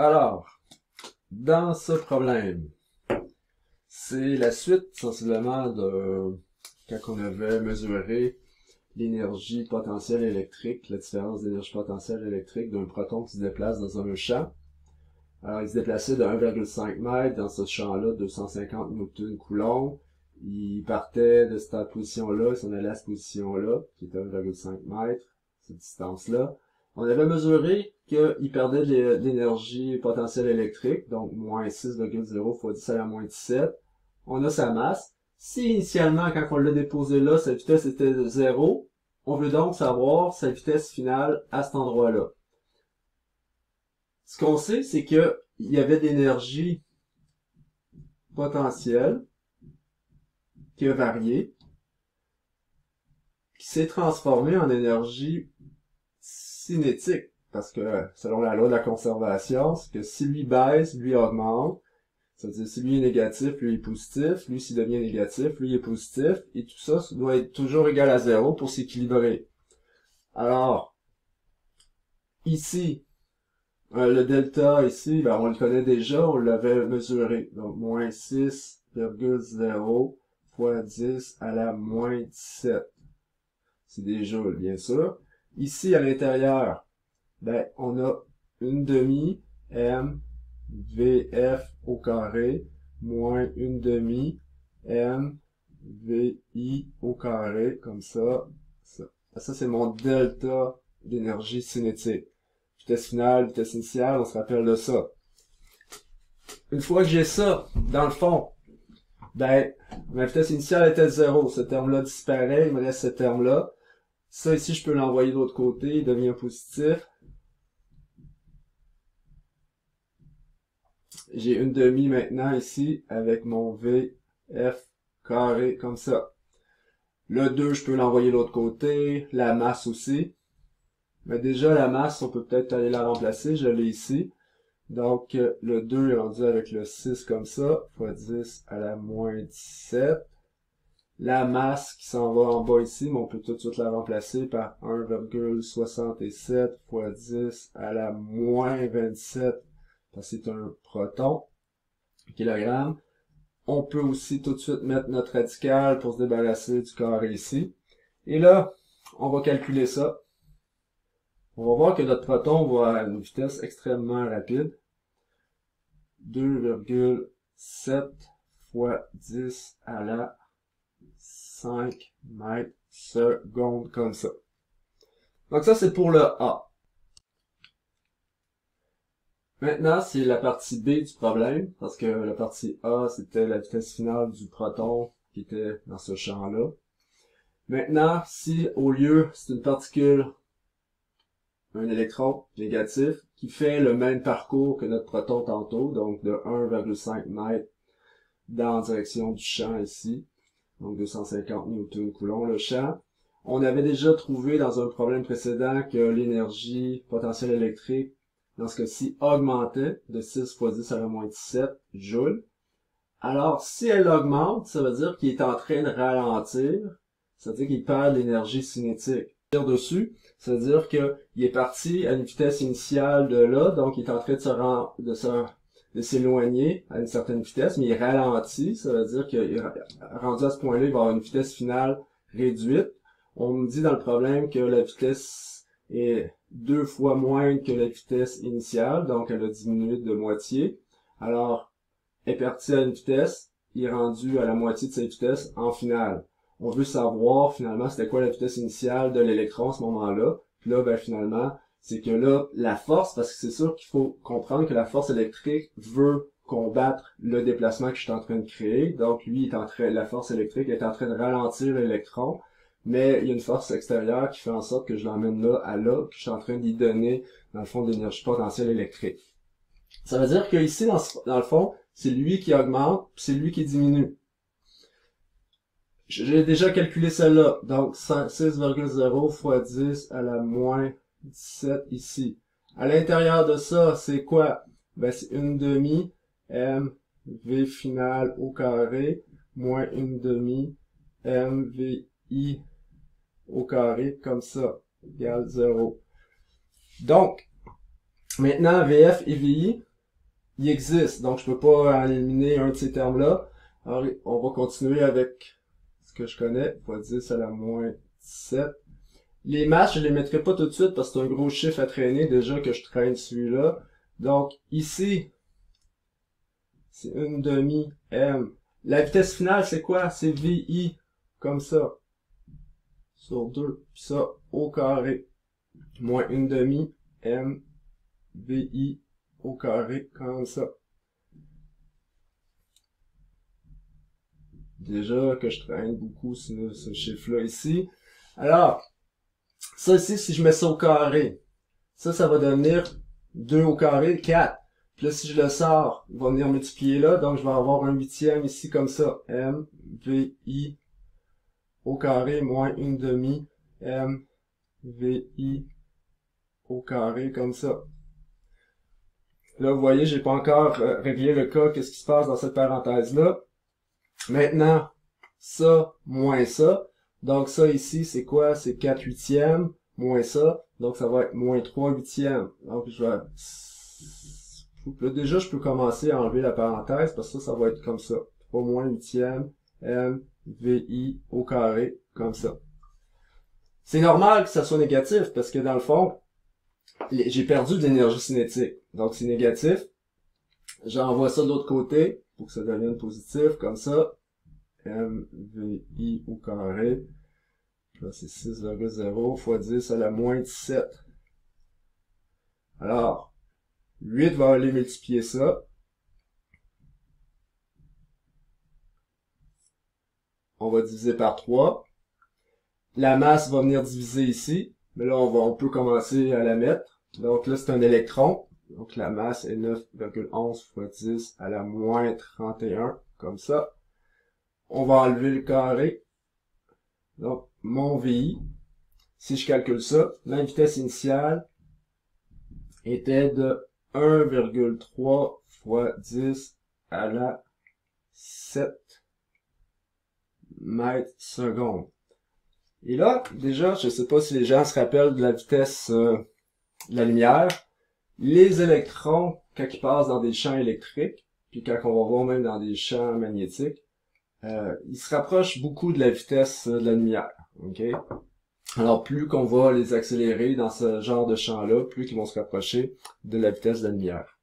Alors, dans ce problème, c'est la suite sensiblement de quand on avait mesuré l'énergie potentielle électrique, la différence d'énergie potentielle électrique d'un proton qui se déplace dans un champ. Alors, il se déplaçait de 1,5 m dans ce champ-là, 250 Newton-Coulomb. Il partait de cette position-là, il s'en allait à cette position-là, qui était 1,5 m, cette distance-là. On avait mesuré qu'il perdait de l'énergie potentielle électrique, donc moins 6,0 fois 10 à la moins 17. On a sa masse. Si initialement, quand on l'a déposé là, sa vitesse était de 0, on veut donc savoir sa vitesse finale à cet endroit-là. Ce qu'on sait, c'est qu'il y avait de l'énergie potentielle qui a varié, qui s'est transformée en énergie cinétique. Parce que, selon la loi de la conservation, c'est que si lui baisse, lui augmente. C'est-à-dire, si lui est négatif, lui est positif. Lui, s'il devient négatif, lui est positif. Et tout ça doit être toujours égal à 0 pour s'équilibrer. Alors, ici, le delta ici, ben, on le connaît déjà, on l'avait mesuré. Donc, moins 6,0 fois 10 à la moins 17. C'est des joules, bien sûr. Ici, à l'intérieur, ben, on a une demi m VF au carré moins une demi m VI au carré, comme ça. Ça c'est mon delta d'énergie cinétique. Vitesse finale, vitesse initiale, on se rappelle de ça. Une fois que j'ai ça, dans le fond, ben, ma vitesse initiale était 0. Ce terme-là disparaît, il me reste ce terme-là. Ça ici, je peux l'envoyer de l'autre côté, il devient positif. J'ai une demi maintenant ici avec mon VF carré comme ça. Le 2, je peux l'envoyer de l'autre côté. La masse aussi. Mais déjà, la masse, on peut peut-être aller la remplacer. Je l'ai ici. Donc, le 2 est rendu avec le 6 comme ça, fois 10 à la moins 17. La masse qui s'en va en bas ici, mais on peut tout de suite la remplacer par 1,67 fois 10 à la moins 27, parce que c'est un proton, kilogramme. On peut aussi tout de suite mettre notre radical pour se débarrasser du carré ici. Et là, on va calculer ça. On va voir que notre proton va à une vitesse extrêmement rapide. 2,7 fois 10 à la 5 mètres secondes, comme ça. Donc ça, c'est pour le A. Maintenant, c'est la partie B du problème, parce que la partie A, c'était la vitesse finale du proton qui était dans ce champ-là. Maintenant, si au lieu, c'est une particule, un électron négatif, qui fait le même parcours que notre proton tantôt, donc de 1,5 m dans la direction du champ ici, donc 250 Newton-Coulomb le champ. On avait déjà trouvé dans un problème précédent que l'énergie potentielle électrique, dans ce cas-ci, augmentait de 6 fois 10 à la moins 17 joules. Alors, si elle augmente, ça veut dire qu'il est en train de ralentir, ça veut dire qu'il perd l'énergie cinétique. Dessus, ça veut dire qu'il est parti à une vitesse initiale de là, donc il est en train de s'éloigner à une certaine vitesse, mais il ralentit, ça veut dire qu'il est rendu à ce point-là, il va avoir une vitesse finale réduite. On me dit dans le problème que la vitesse est 2 fois moindre que la vitesse initiale, donc elle a diminué de moitié. Alors, elle est partie à une vitesse, il est rendu à la moitié de cette vitesse en finale. On veut savoir finalement c'était quoi la vitesse initiale de l'électron à ce moment-là. Puis là, ben finalement, c'est que là, la force, parce que c'est sûr qu'il faut comprendre que la force électrique veut combattre le déplacement que je suis en train de créer. Donc lui, la force électrique est en train de ralentir l'électron, mais il y a une force extérieure qui fait en sorte que je l'emmène là à là, que je suis en train d'y donner, dans le fond, de l'énergie potentielle électrique. Ça veut dire que ici, dans le fond, c'est lui qui augmente, puis c'est lui qui diminue. J'ai déjà calculé celle-là. Donc, 6,0 fois 10 à la moins 17 ici. À l'intérieur de ça, c'est quoi? Ben, c'est une demi m v finale au carré moins une demi m v i au carré, comme ça, égale 0. Donc, maintenant, VF et VI, il existe, donc je peux pas en éliminer un de ces termes-là. Alors, on va continuer avec ce que je connais, fois 10 à la moins 17. Les masses, je les mettrai pas tout de suite parce que c'est un gros chiffre à traîner déjà que je traîne celui-là. Donc, ici, c'est une demi M. La vitesse finale, c'est quoi? C'est VI, comme ça, sur 2, puis ça, au carré, moins une demi M, VI, au carré, comme ça. Déjà que je traîne beaucoup ce chiffre-là ici. Alors, ça ici, si je mets ça au carré, ça va devenir 2 au carré, 4. Puis là, si je le sors, il va venir multiplier là, donc je vais avoir un huitième ici comme ça. M, V, I, au carré, moins une demi, M, V, I, au carré, comme ça. Là, vous voyez, j'ai pas encore réglé le cas, qu'est-ce qui se passe dans cette parenthèse-là. Maintenant, ça, moins ça. Donc ça ici, c'est quoi? C'est 4 huitièmes, moins ça. Donc ça va être moins 3 huitièmes. Donc je vais... Là, déjà, je peux commencer à enlever la parenthèse parce que ça va être comme ça. 3 moins huitième, M, VI, au carré, comme ça. C'est normal que ça soit négatif parce que dans le fond, j'ai perdu de l'énergie cinétique. Donc c'est négatif. J'envoie ça de l'autre côté pour que ça devienne positif, comme ça. M, V, I au carré. Là, c'est 6,0 fois 10 à la moins 17. Alors, 8 va aller multiplier ça. On va diviser par 3. La masse va venir diviser ici. Mais là, on peut commencer à la mettre. Donc là, c'est un électron. Donc la masse est 9,11 fois 10 à la moins 31, comme ça. On va enlever le carré. Donc, mon VI, si je calcule ça, la vitesse initiale était de 1,3 fois 10 à la 7 mètres secondes. Et là, déjà, je sais pas si les gens se rappellent de la vitesse de la lumière. Les électrons, quand ils passent dans des champs électriques, puis quand on va voir même dans des champs magnétiques, ils se rapprochent beaucoup de la vitesse de la lumière. Okay? Alors, plus qu'on va les accélérer dans ce genre de champ-là, plus qu'ils vont se rapprocher de la vitesse de la lumière.